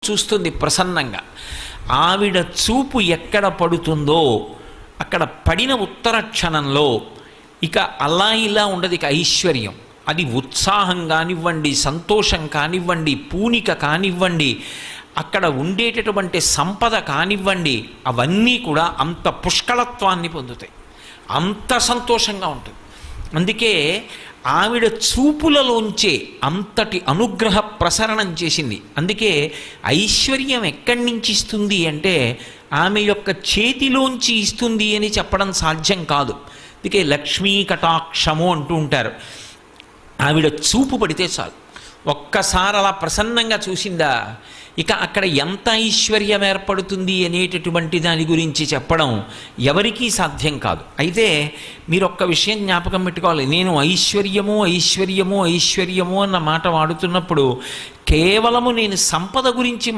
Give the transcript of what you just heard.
చూస్తుంది ప్రసన్నంగా. ఆవిడ చూపు ఎక్కడ పడుతుందో అక్కడ పడిన ఉత్తర క్షణంలో ఇక అలా ఇలా ఉండదు, ఇక ఐశ్వర్యం. అది ఉత్సాహం కానివ్వండి, సంతోషం కానివ్వండి, పూనిక కానివ్వండి, అక్కడ ఉండేటటువంటి సంపద కానివ్వండి, అవన్నీ కూడా అంత పుష్కళత్వాన్ని పొందుతాయి, అంత సంతోషంగా ఉంటుంది. అందుకే ఆవిడ చూపులలోంచే అంతటి అనుగ్రహ ప్రసరణం చేసింది. అందుకే ఐశ్వర్యం ఎక్కడి నుంచి ఇస్తుంది అంటే ఆమె యొక్క చేతిలోంచి ఇస్తుంది అని చెప్పడం సాధ్యం కాదు. అందుకే లక్ష్మీ కటాక్షము అంటూ ఉంటారు. ఆవిడ చూపు పడితే చాలు, ఒక్కసారి అలా ప్రసన్నంగా చూసిందా ఇక అక్కడ ఎంత ఐశ్వర్యం ఏర్పడుతుంది అనేటటువంటి దాని గురించి చెప్పడం ఎవరికీ సాధ్యం కాదు. అయితే మీరు ఒక్క విషయం జ్ఞాపకం పెట్టుకోవాలి, నేను ఐశ్వర్యము ఐశ్వర్యము ఐశ్వర్యము అన్న మాట వాడుతున్నప్పుడు కేవలము నేను సంపద గురించి